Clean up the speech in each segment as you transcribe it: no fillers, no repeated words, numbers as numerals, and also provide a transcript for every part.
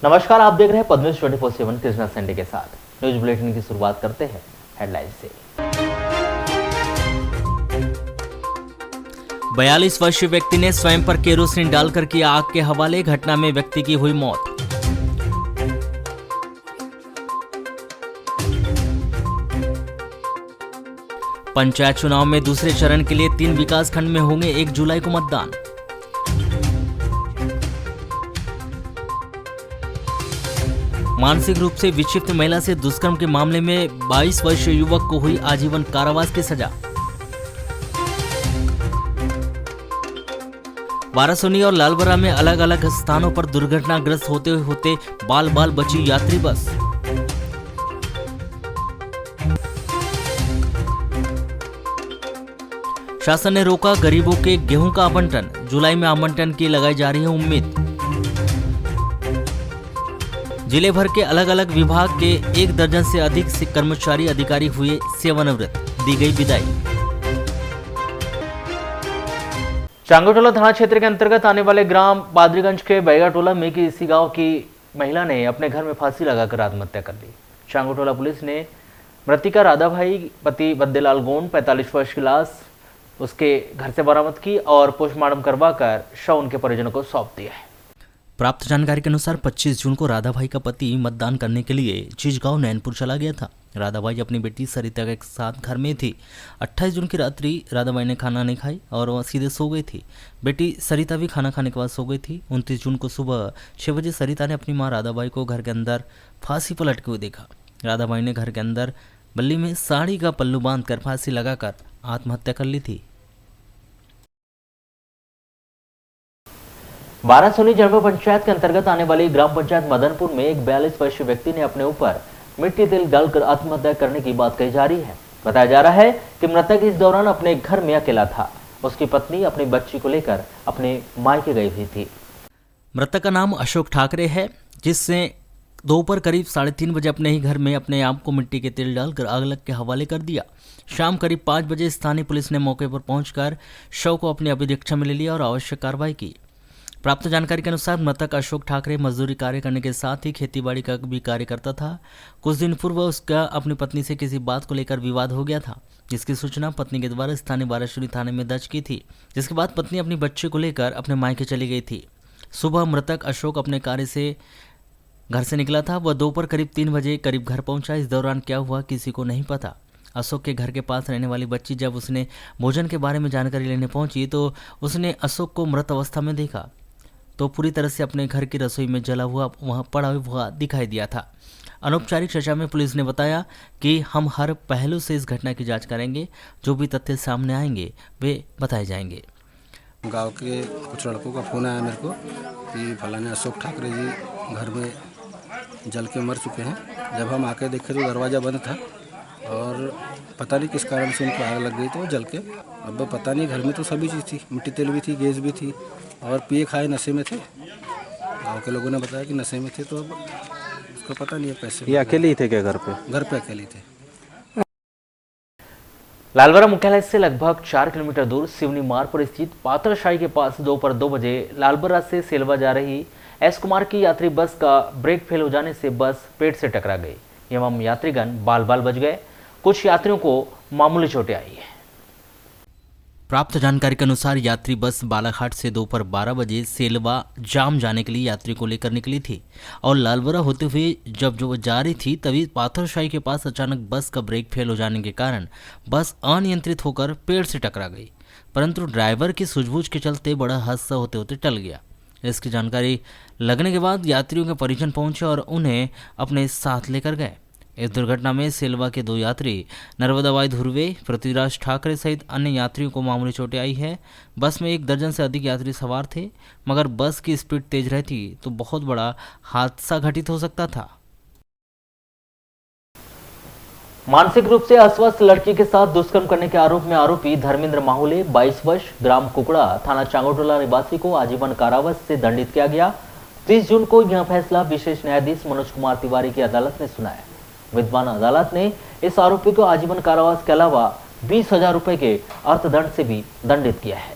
नमस्कार, आप देख रहे हैं पद्मेश 24/7 कृष्णा संडे के साथ। न्यूज बुलेटिन की शुरुआत करते हैं हेडलाइन से। 42 वर्षीय व्यक्ति ने स्वयं पर केरोसिन डालकर किया आग के हवाले। घटना में व्यक्ति की हुई मौत। पंचायत चुनाव में दूसरे चरण के लिए 3 विकास खंड में होंगे 1 जुलाई को मतदान। मानसिक रूप से विक्षिप्त महिला से दुष्कर्म के मामले में 22 वर्षीय युवक को हुई आजीवन कारावास की सजा। वारासोनी और लालबरा में अलग अलग स्थानों पर दुर्घटनाग्रस्त होते होते बाल बाल बची यात्री बस। शासन ने रोका गरीबों के गेहूं का आवंटन। जुलाई में आवंटन की लगाई जा रही है उम्मीद। जिले भर के अलग अलग विभाग के 1 दर्जन से अधिक कर्मचारी अधिकारी हुए सेवानिवृत्त, दी गई विदाई। चांगोटोला थाना क्षेत्र के अंतर्गत आने वाले ग्राम बादरीगंज के बैगाटोला में इसी गांव की महिला ने अपने घर में फांसी लगाकर आत्महत्या कर ली। चांगोटोला पुलिस ने मृतिका राधाभाई पति बद्देलाल गोंड 45 वर्ष की लाश उसके घर से बरामद की और पोस्टमार्टम करवाकर शव उनके परिजनों को सौंप दिया है। प्राप्त जानकारी के अनुसार 25 जून को राधाभाई का पति मतदान करने के लिए चिचगांव नैनपुर चला गया था। राधाभाई अपनी बेटी सरिता के साथ घर में थी। 28 जून की रात्रि राधाभाई ने खाना नहीं खाई और वह सीधे सो गई थी। बेटी सरिता भी खाना खाने के बाद सो गई थी। 29 जून को सुबह 6 बजे सरिता ने अपनी मां राधाभाई को घर के अंदर फांसी पर लटके हुए देखा। राधाभाई ने घर के अंदर बल्ली में साड़ी का पल्लू बांधकर फांसी लगाकर आत्महत्या कर ली थी। वारासोनी जनपद पंचायत के अंतर्गत आने वाली ग्राम पंचायत मदनपुर में एक 42 वर्षीय व्यक्ति ने अपने ऊपर मिट्टी तेल डालकर आत्महत्या करने की बात कही जा रही है। बताया जा रहा है कि मृतक इस दौरान अपने घर में अकेला था। उसकी पत्नी अपनी बच्ची को लेकर अपने मायके गई हुई थी। मृतक का नाम अशोक ठाकरे है, जिसने दोपहर करीब 3:30 बजे अपने ही घर में अपने आप को मिट्टी के तेल डालकर आग लग के हवाले कर दिया। शाम करीब 5 बजे स्थानीय पुलिस ने मौके पर पहुंचकर शव को अपने अभिरक्षा में ले लिया और आवश्यक कार्रवाई की। प्राप्त जानकारी के अनुसार मृतक अशोक ठाकरे मजदूरी कार्य करने के साथ ही खेतीबाड़ी का भी कार्य करता था। कुछ दिन पूर्व उसका अपनी पत्नी से किसी बात को लेकर विवाद हो गया था, जिसकी सूचना पत्नी के द्वारा स्थानीय वारासोनी थाने में दर्ज की थी। जिसके बाद पत्नी अपनी बच्चे को लेकर अपने मायके चली गई थी। सुबह मृतक अशोक अपने कार्य से घर से निकला था। वह दोपहर करीब 3 बजे करीब घर पहुंचा। इस दौरान क्या हुआ किसी को नहीं पता। अशोक के घर के पास रहने वाली बच्ची जब उसने भोजन के बारे में जानकारी लेने पहुंची तो उसने अशोक को मृत अवस्था में देखा तो पूरी तरह से अपने घर की रसोई में जला हुआ वहां पड़ा हुआ दिखाई दिया था। अनौपचारिक चर्चा में पुलिस ने बताया कि हम हर पहलू से इस घटना की जांच करेंगे। जो भी तथ्य सामने आएंगे वे बताए जाएंगे। गांव के कुछ लड़कों का फ़ोन आया मेरे को कि फलाने अशोक ठाकरे जी घर में जल के मर चुके हैं। जब हम आके देखे तो दरवाज़ा बंद था और पता नहीं किस कारण से उनको आग लग गई तो जल के। अब पता नहीं, घर में तो सभी चीज़ थी, मिट्टी तेल भी थी, गैस भी थी और पिए खाए नशे में थे। गांव के लोगों ने बताया कि नशे में थे, तो अब उसको पता नहीं है कैसे। ये अकेले ही थे क्या घर पे? घर पे अकेले थे। लालबरा मुख्यालय से लगभग 4 किलोमीटर दूर सिवनी मार्ग पर स्थित पात्रशाही के पास दोपहर 2 बजे लालबरा से सेलवा जा रही एस कुमार की यात्री बस का ब्रेक फेल हो जाने से बस पेड़ से टकरा गई एवं यात्रीगण बाल बाल बच गए। कुछ यात्रियों को मामूली चोटें आई है। प्राप्त जानकारी के अनुसार यात्री बस बालाघाट से दोपहर 12 बजे सेलवा जाम जाने के लिए यात्री को लेकर निकली थी और लालबरा होते हुए जब जो जा रही थी तभी पाथरशाही के पास अचानक बस का ब्रेक फेल हो जाने के कारण बस अनियंत्रित होकर पेड़ से टकरा गई, परंतु ड्राइवर की सूझबूझ के चलते बड़ा हादसा होते होते टल गया। इसकी जानकारी लगने के बाद यात्रियों के परिजन पहुंचे और उन्हें अपने साथ लेकर गए। इस दुर्घटना में सेलवा के 2 यात्री नर्मदाबाई धुर्वे पृथ्वीराज ठाकरे सहित अन्य यात्रियों को मामूली चोटें आई है। बस में 1 दर्जन से अधिक यात्री सवार थे, मगर बस की स्पीड तेज रहती तो बहुत बड़ा हादसा घटित हो सकता था। मानसिक रूप से अस्वस्थ लड़की के साथ दुष्कर्म करने के आरोप में आरोपी धर्मेंद्र माहुले 22 वर्ष ग्राम कुकड़ा थाना चांगोटोला निवासी को आजीवन कारावास से दंडित किया गया। 30 जून को यह फैसला विशेष न्यायाधीश मनोज कुमार तिवारी की अदालत ने सुनाया। विद्वान अदालत ने इस आरोपी को आजीवन कारावास के अलावा 20,000 रुपए के अर्थदंड से भी दंडित किया है।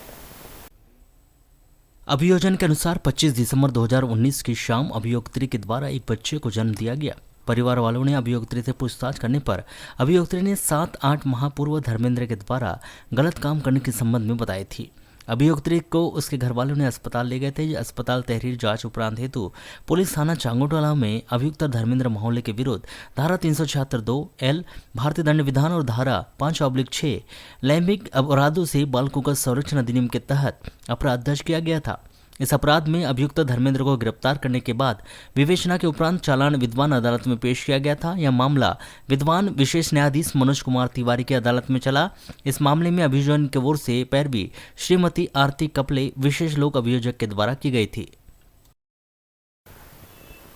अभियोजन के अनुसार 25 दिसंबर 2019 की शाम अभियोक्त्री के द्वारा एक बच्चे को जन्म दिया गया। परिवार वालों ने अभियोक्त्री से पूछताछ करने पर अभियोक्त्री ने 7-8 माह पूर्व धर्मेंद्र के द्वारा गलत काम करने के संबंध में बताई थी। अभियोक्त्री को उसके घर वालों ने अस्पताल ले गए थे। अस्पताल तहरीर जांच उपरांत हेतु पुलिस थाना चांगोटोला में अभियुक्त धर्मेंद्र मोहल्ले के विरुद्ध धारा 376(2) भारतीय दंड विधान और धारा 5/6 लैंगिक अपराधों से बालकों का संरक्षण अधिनियम के तहत अपराध दर्ज किया गया था। इस अपराध में अभियुक्त धर्मेंद्र को गिरफ्तार करने के बाद विवेचना के उपरांत चालान विद्वान अदालत में पेश किया गया था। यह मामला विद्वान विशेष न्यायाधीश मनोज कुमार तिवारी की अदालत में चला। इस मामले में अभियोजन की ओर से पैरवी श्रीमती आरती कपले विशेष लोक अभियोजक के द्वारा की गई थी।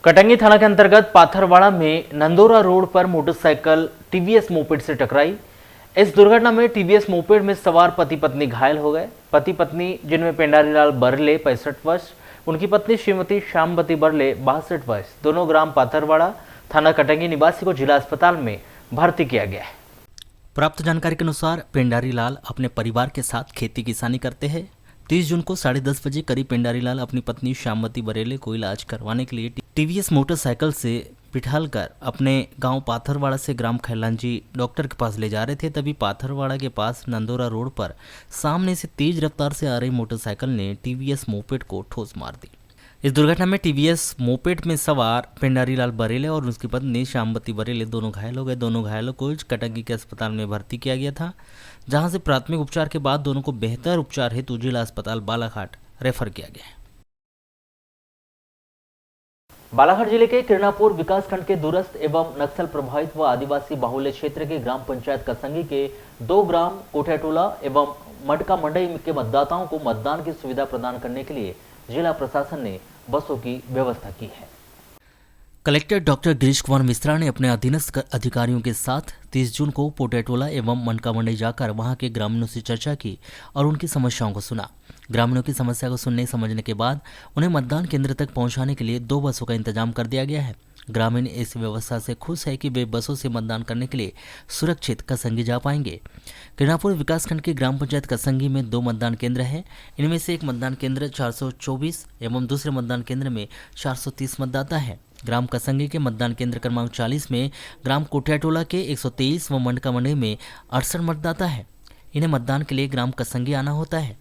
कटंगी थाना के अंतर्गत पाथरवाड़ा में नंदोरा रोड पर मोटरसाइकिल टीवीएस मोपेड से टकराई। इस दुर्घटना में टीवीएस मोपेड में सवार पति पत्नी घायल हो गए। पति पत्नी जिनमें पेंडारीलाल बरले 65 वर्ष, उनकी पत्नी श्रीमती श्यामवती बरले 62 वर्ष, दोनों ग्राम पाथरवाड़ा थाना कटंगी निवासी को जिला अस्पताल में भर्ती किया गया है। प्राप्त जानकारी के अनुसार पेंडारीलाल अपने परिवार के साथ खेती किसानी करते हैं। 30 जून को 10:30 बजे करीब पेंडारीलाल अपनी पत्नी श्यामवती बरेले को इलाज करवाने के लिए टीवीएस मोटरसाइकिल से बिठालकर अपने गांव पाथरवाड़ा से ग्राम खैलांजी डॉक्टर के पास ले जा रहे थे। तभी पाथरवाड़ा के पास नंदोरा रोड पर सामने से तेज रफ्तार से आ रही मोटरसाइकिल ने टीवीएस मोपेड को ठोस मार दी। इस दुर्घटना में टीवीएस मोपेड में सवार पेंडारीलाल बरेले और उसकी पत्नी श्यामवती बरेले दोनों घायल हो गए। दोनों घायलों को कटंगी के अस्पताल में भर्ती किया गया था, जहां से प्राथमिक उपचार के बाद दोनों को बेहतर उपचार हेतु जिला अस्पताल बालाघाट रेफर किया गया। बालाघाट जिले के किरणापुर विकासखंड के दूरस्थ एवं नक्सल प्रभावित व आदिवासी बाहुल्य क्षेत्र के ग्राम पंचायत कसंगी के 2 ग्राम कोठेटोला एवं मटका मंडई के मतदाताओं को मतदान की सुविधा प्रदान करने के लिए जिला प्रशासन ने बसों की व्यवस्था की है। कलेक्टर डॉक्टर गिरीश कुमार मिश्रा ने अपने अधीनस्थ अधिकारियों के साथ 30 जून को पोटेटोला एवं मनका मंडई जाकर वहां के ग्रामीणों से चर्चा की और उनकी समस्याओं को सुना। ग्रामीणों की समस्या को सुनने समझने के बाद उन्हें मतदान केंद्र तक पहुंचाने के लिए 2 बसों का इंतजाम कर दिया गया है। ग्रामीण इस व्यवस्था से खुश है कि वे बसों से मतदान करने के लिए सुरक्षित कसंगी जा पाएंगे। किरणापुर विकासखंड की ग्राम पंचायत कसंगी में 2 मतदान केंद्र हैं। इनमें से एक मतदान केंद्र 424 एवं दूसरे मतदान केंद्र में 430 मतदाता हैं। ग्राम कसंगी के मतदान केंद्र क्रमांक 40 में ग्राम कोठियाटोला के 123 व मंडका मंडई में 68 मतदाता है। इन्हें मतदान के लिए ग्राम कसंगी आना होता है।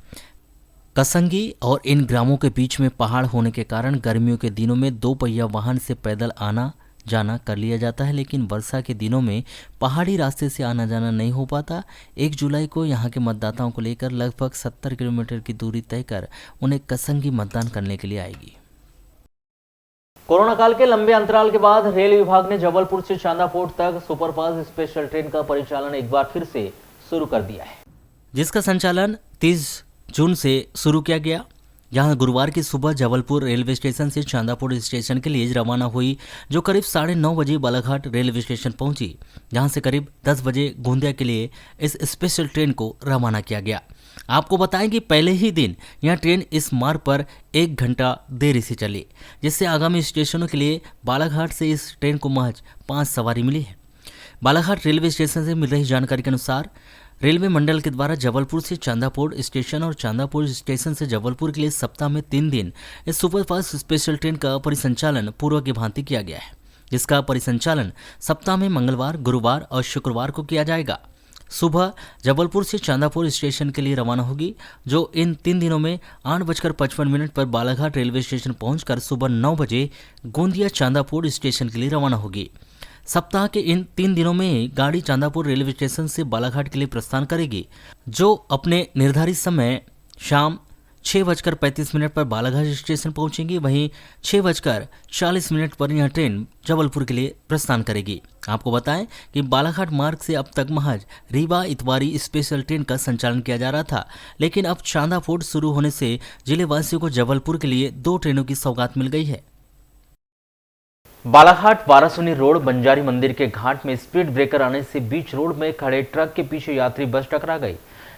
कसंगी और इन ग्रामों के बीच में पहाड़ होने के कारण गर्मियों के दिनों में 2 पहिया वाहन से पैदल आना जाना कर लिया जाता है, लेकिन वर्षा के दिनों में पहाड़ी रास्ते से आना जाना नहीं हो पाता। 1 जुलाई को यहाँ के मतदाताओं को लेकर लगभग 70 किलोमीटर की दूरी तय कर उन्हें कसंगी मतदान करने के लिए आएगी। कोरोना काल के लंबे अंतराल के बाद रेल विभाग ने जबलपुर से चांदापोर्ट तक सुपरफास्ट स्पेशल ट्रेन का परिचालन एक बार फिर से शुरू कर दिया है, जिसका संचालन 30 जून से शुरू किया गया। जहां गुरुवार की सुबह जबलपुर रेलवे स्टेशन से चांदापोर्ट स्टेशन के लिए रवाना हुई, जो करीब 9:30 बजे बालाघाट रेलवे स्टेशन पहुंची, जहां से करीब 10 बजे गोंदिया के लिए इस स्पेशल ट्रेन को रवाना किया गया। आपको बताएं कि पहले ही दिन यह ट्रेन इस मार्ग पर 1 घंटा देरी से चली, जिससे आगामी स्टेशनों के लिए बालाघाट से इस ट्रेन को महज 5 सवारी मिली है। बालाघाट रेलवे स्टेशन से मिल रही जानकारी के अनुसार रेलवे मंडल के द्वारा जबलपुर से चांदापोर्ट स्टेशन और चांदापोर्ट स्टेशन से जबलपुर के लिए सप्ताह में 3 दिन इस सुपरफास्ट स्पेशल ट्रेन का परिसंचालन पूर्व की भांति किया गया है, जिसका परिसंचालन सप्ताह में मंगलवार, गुरुवार और शुक्रवार को किया जाएगा। सुबह जबलपुर से चांदापोर्ट स्टेशन के लिए रवाना होगी, जो इन 3 दिनों में 8:55 पर बालाघाट रेलवे स्टेशन पहुंचकर सुबह 9 बजे गोंदिया चांदापोर्ट स्टेशन के लिए रवाना होगी। सप्ताह के इन 3 दिनों में गाड़ी चांदापोर्ट रेलवे स्टेशन से बालाघाट के लिए प्रस्थान करेगी, जो अपने निर्धारित समय शाम 6:35 पर बालाघाट स्टेशन पहुंचेंगी। वहीं 6:40 पर यह ट्रेन जबलपुर के लिए प्रस्थान करेगी। आपको बताएं कि बालाघाट मार्ग से अब तक महज रीवा इतवारी स्पेशल ट्रेन का संचालन किया जा रहा था, लेकिन अब चांदापोर्ट शुरू होने से जिले वासियों को जबलपुर के लिए 2 ट्रेनों की सौगात मिल गई है। बालाघाट वारासुनी रोड बंजारी मंदिर के घाट में स्पीड ब्रेकर आने से बीच रोड में खड़े ट्रक के पीछे यात्री बस टकरा गई।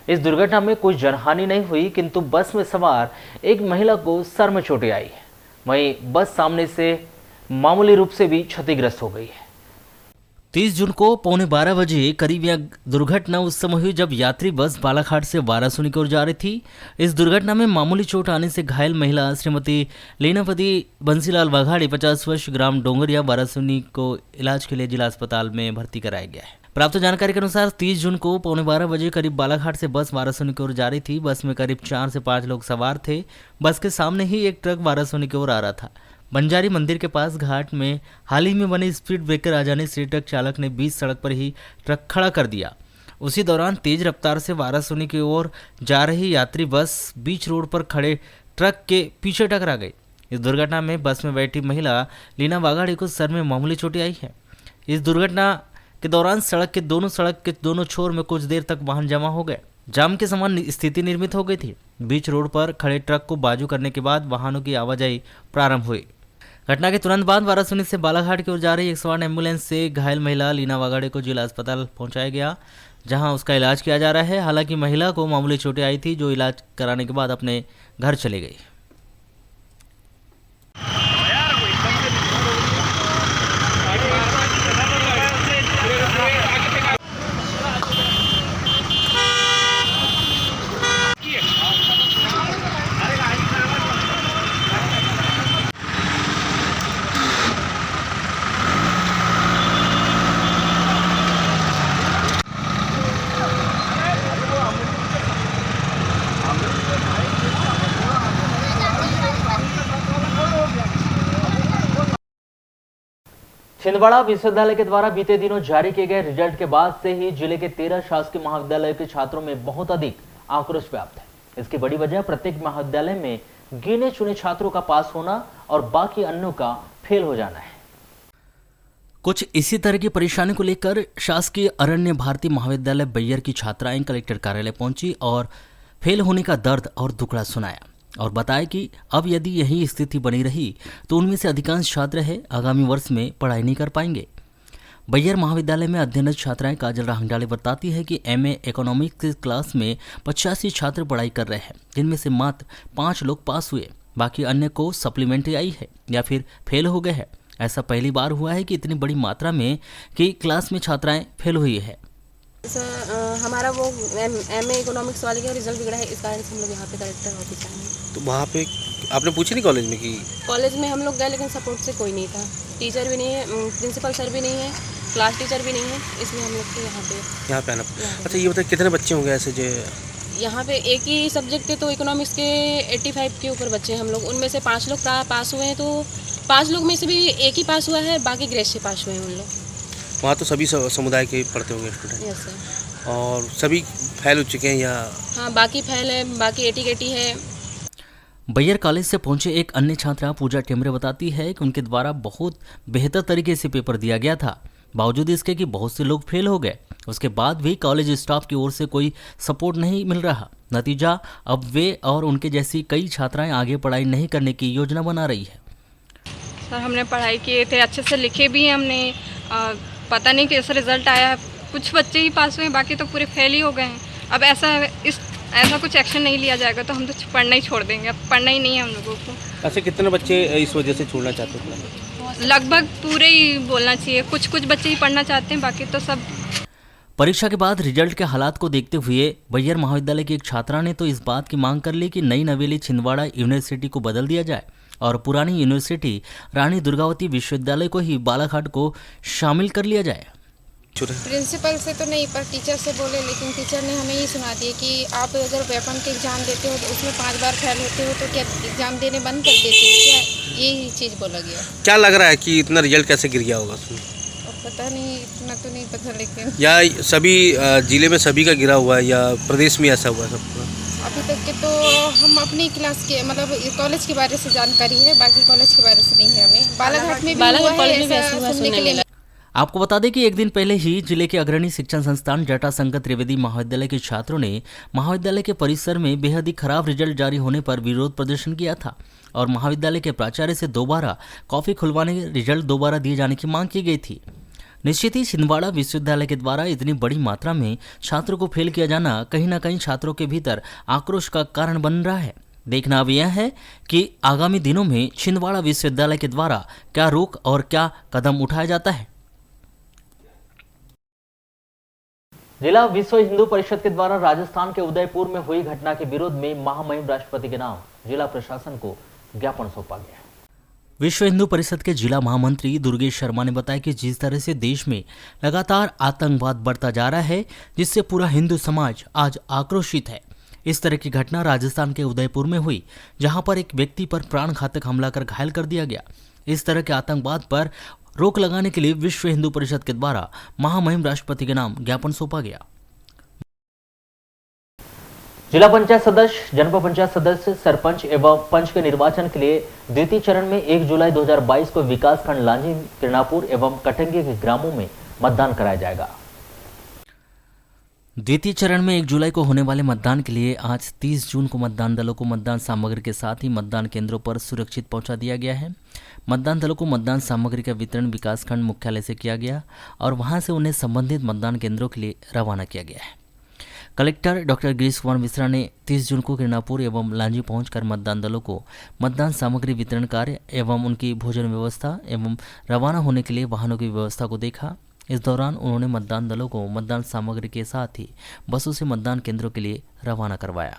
इस दुर्घटना में कोई जनहानि नहीं हुई, किंतु बस में सवार एक महिला को सर में चोटें आई है। वहीं बस सामने से मामूली रूप से भी क्षतिग्रस्त हो गई है। 30 जून को पौने 12 बजे करीब यह दुर्घटना उस समय हुई जब यात्री बस बालाघाट से वाराणसी की ओर जा रही थी। इस दुर्घटना में मामूली चोट आने से घायल महिला श्रीमती लीनापति बंसीलाल वाघाड़ी 50 वर्ष ग्राम डोंगरिया वाराणसी को इलाज के लिए जिला अस्पताल में भर्ती कराया गया है। प्राप्त जानकारी के अनुसार 30 जून को पौने 12 बजे करीब बालाघाट से बस वाराणसी की ओर जा रही थी। बस में करीब 4 से 5 लोग सवार थे। बस के सामने ही एक ट्रक वाराणसी की ओर आ रहा था। बंजारी मंदिर के पास घाट में हाल ही में बने स्पीड ब्रेकर आ जाने से ट्रक चालक ने बीच सड़क पर ही ट्रक खड़ा कर दिया। उसी दौरान तेज रफ्तार से वाराणसी की ओर जा रही यात्री बस बीच रोड पर खड़े ट्रक के पीछे टकरा गई। इस दुर्घटना में बस में बैठी महिला लीना वाघाड़ी को सर में मामूली चोटें आई है। इस दुर्घटना के दौरान सड़क के दोनों छोर में कुछ देर तक वाहन जमा हो गए। जाम के समान स्थिति निर्मित हो गई थी। बीच रोड पर खड़े ट्रक को बाजू करने के बाद वाहनों की आवाजाही प्रारंभ हुई। घटना के तुरंत बाद वाराणसी से बालाघाट की ओर जा रही 108 एम्बुलेंस से घायल महिला लीना वाघाड़ी को जिला अस्पताल पहुंचाया गया, जहां उसका इलाज किया जा रहा है। हालांकि महिला को मामूली चोटें आई थी, जो इलाज कराने के बाद अपने घर चले गई। छिंदवाड़ा विश्वविद्यालय के द्वारा बीते दिनों जारी किए गए रिजल्ट के बाद से ही जिले के 13 शासकीय महाविद्यालयों के छात्रों में बहुत अधिक आक्रोश व्याप्त है। इसकी बड़ी वजह प्रत्येक महाविद्यालय में गिने चुने छात्रों का पास होना और बाकी अन्यों का फेल हो जाना है। कुछ इसी तरह की परेशानी को लेकर शासकीय अरण्य भारती महाविद्यालय बैयर की छात्राएं कलेक्टर कार्यालय पहुंची और फेल होने का दर्द और दुखड़ा सुनाया और बताया कि अब यदि यही स्थिति बनी रही तो उनमें से अधिकांश छात्र है आगामी वर्ष में पढ़ाई नहीं कर पाएंगे। बैयर महाविद्यालय में अध्ययनरत छात्राएं काजल राहंगडाले बताती है कि एमए इकोनॉमिक्स क्लास में 85 छात्र पढ़ाई कर रहे हैं, जिनमें से मात्र 5 लोग पास हुए, बाकी अन्य को सप्लीमेंट्री आई है या फिर फेल हो गए हैं। ऐसा पहली बार हुआ है कि इतनी बड़ी मात्रा में कि क्लास में छात्राएं फेल हुई है। हमारा वो एमए इकोनॉमिक्स वाले का रिजल्ट बिगड़ा है, इस कारण से हम लोग यहाँ पे कलेक्टर ऑफिस आए हैं। तो वहाँ पे आपने पूछी नहीं कॉलेज में कि? कॉलेज में हम लोग गए लेकिन सपोर्ट से कोई नहीं था, टीचर भी नहीं है, प्रिंसिपल सर भी नहीं है, क्लास टीचर भी नहीं है, इसलिए हम लोग को यहाँ पे आना। अच्छा ये बताइए कितने बच्चे होंगे ऐसे जो यहाँ पे? एक ही सब्जेक्ट थे तो इकोनॉमिक्स के 85 के ऊपर बच्चे हम लोग, उनमें से 5 लोग पास हुए हैं। तो 5 लोग में से भी एक ही पास हुआ है, बाकी ग्रेड से पास हुए हैं उन लोग। वहाँ तो सभी समुदाय के पढ़ते होंगे स्टूडेंट? Yes sir. और सभी फेल हो चुके हैं या? हाँ, बाकी फेल है, बाकी 80 है। बैयर कॉलेज से पहुंचे एक अन्य छात्रा पूजा टेमरे बताती है कि उनके द्वारा बहुत बेहतर तरीके से पेपर दिया गया था, बावजूद इसके कि बहुत से लोग फेल हो गए। उसके बाद भी कॉलेज स्टाफ की ओर से कोई सपोर्ट नहीं मिल रहा। नतीजा अब वे और उनके जैसी कई छात्राएं आगे पढ़ाई नहीं करने की योजना बना रही है। सर हमने पढ़ाई किए थे, अच्छे से लिखे भी हैं हमने, पता नहीं कैसा रिजल्ट आया। कुछ बच्चे ही पास हुए हैं, बाकी तो पूरे फेल ही हो गए हैं। अब ऐसा कुछ एक्शन नहीं लिया जाएगा तो हम तो पढ़ना ही छोड़ देंगे। अब पढ़ना ही नहीं है हम लोगों को। ऐसे कितने बच्चे इस वजह से छोड़ना चाहते हैं? लगभग पूरे ही बोलना चाहिए, कुछ बच्चे ही पढ़ना चाहते हैं, बाकी तो सब। परीक्षा के बाद रिजल्ट के हालात को देखते हुए बैयर महाविद्यालय की एक छात्रा ने तो इस बात की मांग कर ली कि नई नवेली छिंदवाड़ा यूनिवर्सिटी को बदल दिया जाए और पुरानी यूनिवर्सिटी रानी दुर्गावती विश्वविद्यालय को ही बालाघाट को शामिल कर लिया जाए। प्रिंसिपल से तो नहीं, पर टीचर से बोले, लेकिन टीचर ने हमें ये सुना दिया कि आप अगर वेपन के एग्ज़ाम देते हो तो उसमें 5 बार फेल होते हो तो क्या एग्ज़ाम देने बंद कर देते हो क्या? यही चीज़ बोला गया। क्या लग रहा है कि इतना रिजल्ट कैसे गिर गया होगा उसमें? पता नहीं, इतना तो नहीं पता, लेकिन या सभी जिले में सभी का गिरा हुआ है या प्रदेश में ऐसा हुआ है सबका? अभी तक के तो हम अपनी क्लास के मतलब कॉलेज के बारे से जानकारी है, बाकी कॉलेज के बारे से नहीं है हमें। बालाघाट में भी हुआ है, ऐसा सुनने के लिए। आपको बता दें कि एक दिन पहले ही जिले के अग्रणी शिक्षण संस्थान जटाशंकर त्रिवेदी महाविद्यालय के छात्रों ने महाविद्यालय के परिसर में बेहद ही खराब रिजल्ट जारी होने पर विरोध प्रदर्शन किया था और महाविद्यालय के प्राचार्य से दोबारा कॉफी खुलवाने रिजल्ट दोबारा दिए जाने की मांग की गई थी। निश्चित ही छिंदवाड़ा विश्वविद्यालय के द्वारा इतनी बड़ी मात्रा में छात्रों को फेल किया जाना कहीं ना कहीं छात्रों के भीतर आक्रोश का कारण बन रहा है। देखना अब यह है कि आगामी दिनों में छिंदवाड़ा विश्वविद्यालय के द्वारा क्या रुख और क्या कदम उठाया जाता है। जिला विश्व हिंदू परिषद के द्वारा राजस्थान के उदयपुर में हुई घटना के विरोध में महामहिम राष्ट्रपति के नाम जिला प्रशासन को ज्ञापन सौंपा गया। विश्व हिंदू परिषद के जिला महामंत्री दुर्गेश शर्मा ने बताया कि जिस तरह से देश में लगातार आतंकवाद बढ़ता जा रहा है, जिससे पूरा हिंदू समाज आज आक्रोशित है। इस तरह की घटना राजस्थान के उदयपुर में हुई, जहां पर एक व्यक्ति पर प्राण घातक हमला कर घायल कर दिया गया। इस तरह के आतंकवाद पर रोक लगाने के लिए विश्व हिंदू परिषद के द्वारा महामहिम राष्ट्रपति के नाम ज्ञापन सौंपा गया। जिला पंचायत सदस्य, जनपद पंचायत सदस्य, सरपंच एवं पंच के निर्वाचन के लिए द्वितीय चरण में 1 जुलाई 2022 को विकास खंड लांजी, किरणापुर एवं कटंगी के ग्रामों में मतदान कराया जाएगा। द्वितीय चरण में 1 जुलाई को होने वाले मतदान के लिए आज 30 जून को मतदान दलों को मतदान सामग्री के साथ ही मतदान केंद्रों पर सुरक्षित पहुंचा दिया गया है। मतदान दलों को मतदान सामग्री का वितरण विकासखंड मुख्यालय से किया गया और वहां से उन्हें संबंधित मतदान केंद्रों के लिए रवाना किया गया है। कलेक्टर डॉक्टर गिरीश कुमार मिश्रा ने 30 जून को किरणापुर एवं लांजी पहुंचकर मतदान दलों को मतदान सामग्री वितरण कार्य एवं उनकी भोजन व्यवस्था एवं रवाना होने के लिए वाहनों की व्यवस्था को देखा। इस दौरान उन्होंने मतदान दलों को मतदान सामग्री के साथ ही बसों से मतदान केंद्रों के लिए रवाना करवाया।